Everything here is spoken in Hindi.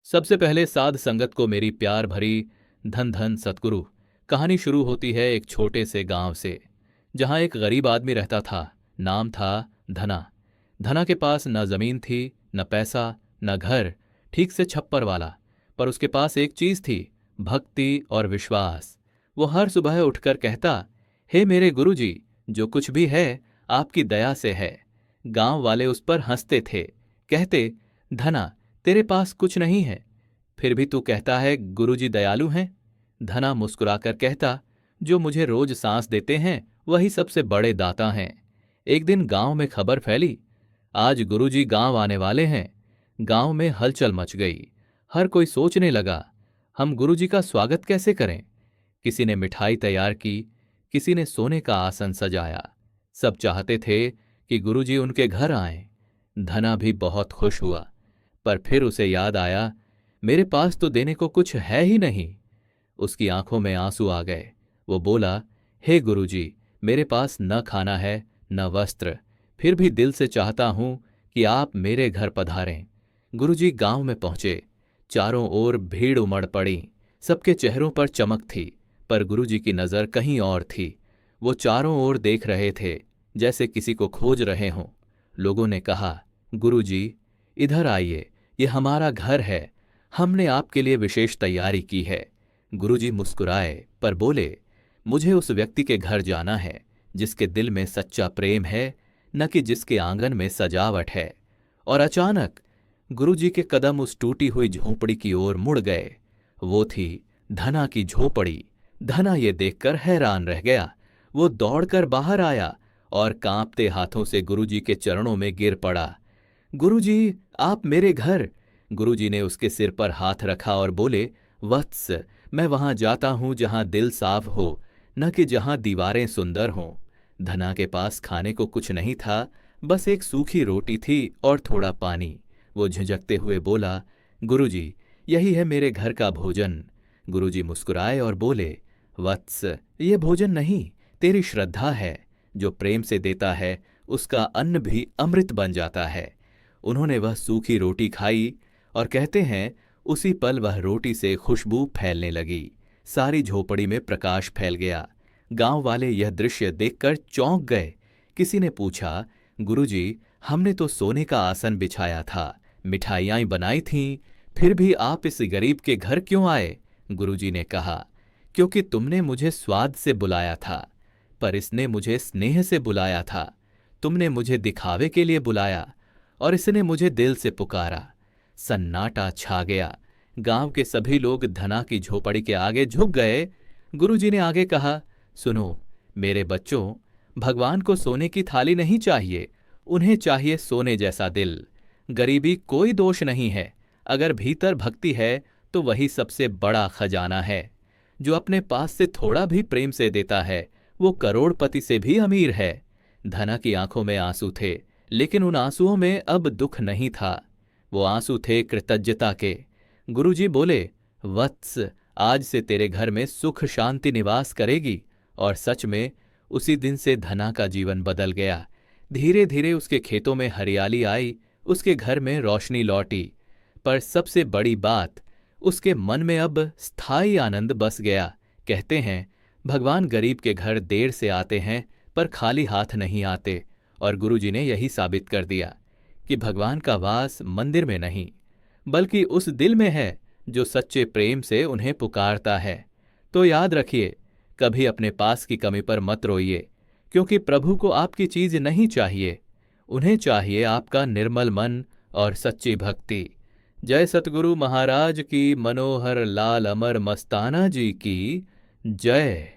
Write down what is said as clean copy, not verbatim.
सबसे पहले साध संगत को मेरी प्यार भरी धन धन सतगुरु। कहानी शुरू होती है एक छोटे से गांव से, जहां एक गरीब आदमी रहता था। नाम था धना। धना के पास न जमीन थी, न पैसा, न घर ठीक से छप्पर वाला। पर उसके पास एक चीज थी, भक्ति और विश्वास। वो हर सुबह उठकर कहता, हे मेरे गुरुजी, जो कुछ भी है आपकी दया से है। गांव वाले उस पर हंसते थे, कहते, धना तेरे पास कुछ नहीं है, फिर भी तू कहता है गुरुजी दयालु हैं। धना मुस्कुराकर कहता, जो मुझे रोज सांस देते हैं वही सबसे बड़े दाता हैं। एक दिन गांव में खबर फैली, आज गुरुजी गांव आने वाले हैं। गांव में हलचल मच गई। हर कोई सोचने लगा, हम गुरुजी का स्वागत कैसे करें। किसी ने मिठाई तैयार की, किसी ने सोने का आसन सजाया। सब चाहते थे कि गुरुजी उनके घर आएं। धना भी बहुत खुश हुआ, पर फिर उसे याद आया, मेरे पास तो देने को कुछ है ही नहीं। उसकी आंखों में आंसू आ गए। वो बोला, हे गुरुजी, मेरे पास न खाना है न वस्त्र, फिर भी दिल से चाहता हूं कि आप मेरे घर पधारें। गुरुजी गांव में पहुंचे। चारों ओर भीड़ उमड़ पड़ी। सबके चेहरों पर चमक थी, पर गुरुजी की नजर कहीं और थी। वो चारों ओर देख रहे थे, जैसे किसी को खोज रहे हों। लोगों ने कहा, गुरुजी इधर आइए, ये हमारा घर है, हमने आपके लिए विशेष तैयारी की है। गुरुजी मुस्कुराए पर बोले, मुझे उस व्यक्ति के घर जाना है जिसके दिल में सच्चा प्रेम है, न कि जिसके आंगन में सजावट है। और अचानक गुरुजी के कदम उस टूटी हुई झोंपड़ी की ओर मुड़ गए। वो थी धना की झोपड़ी। धना ये देखकर हैरान रह गया। वो दौड़कर बाहर आया और कांपते हाथों से गुरुजी के चरणों में गिर पड़ा। गुरुजी, आप मेरे घर। गुरुजी ने उसके सिर पर हाथ रखा और बोले, वत्स, मैं वहां जाता हूं जहां दिल साफ हो, न कि जहां दीवारें सुंदर हों। धना के पास खाने को कुछ नहीं था, बस एक सूखी रोटी थी और थोड़ा पानी। वो झिझकते हुए बोला, गुरुजी, यही है मेरे घर का भोजन। गुरुजी मुस्कुराए और बोले, वत्स, ये भोजन नहीं, तेरी श्रद्धा है। जो प्रेम से देता है उसका अन्न भी अमृत बन जाता है। उन्होंने वह सूखी रोटी खाई और कहते हैं, उसी पल वह रोटी से खुशबू फैलने लगी। सारी झोपड़ी में प्रकाश फैल गया। गांव वाले यह दृश्य देखकर चौंक गए। किसी ने पूछा, गुरुजी, हमने तो सोने का आसन बिछाया था, मिठाइयाँ बनाई थीं, फिर भी आप इस गरीब के घर क्यों आए। गुरुजी ने कहा, क्योंकि तुमने मुझे स्वाद से बुलाया था, पर इसने मुझे स्नेह से बुलाया था। तुमने मुझे दिखावे के लिए बुलाया और इसने मुझे दिल से पुकारा। सन्नाटा छा गया। गांव के सभी लोग धना की झोपड़ी के आगे झुक गए। गुरुजी ने आगे कहा, सुनो मेरे बच्चों, भगवान को सोने की थाली नहीं चाहिए, उन्हें चाहिए सोने जैसा दिल। गरीबी कोई दोष नहीं है, अगर भीतर भक्ति है तो वही सबसे बड़ा खजाना है। जो अपने पास से थोड़ा भी प्रेम से देता है वो करोड़पति से भी अमीर है। धना की आंखों में आंसू थे, लेकिन उन आंसुओं में अब दुख नहीं था, वो आंसू थे कृतज्ञता के। गुरुजी बोले, वत्स, आज से तेरे घर में सुख शांति निवास करेगी। और सच में उसी दिन से धना का जीवन बदल गया। धीरे धीरे उसके खेतों में हरियाली आई, उसके घर में रोशनी लौटी, पर सबसे बड़ी बात, उसके मन में अब स्थायी आनंद बस गया। कहते हैं, भगवान गरीब के घर देर से आते हैं पर खाली हाथ नहीं आते। और गुरुजी ने यही साबित कर दिया कि भगवान का वास मंदिर में नहीं, बल्कि उस दिल में है जो सच्चे प्रेम से उन्हें पुकारता है। तो याद रखिए, कभी अपने पास की कमी पर मत रोइए, क्योंकि प्रभु को आपकी चीज नहीं चाहिए, उन्हें चाहिए आपका निर्मल मन और सच्ची भक्ति। जय सतगुरु महाराज की, मनोहर लाल अमर मस्ताना जी की जय।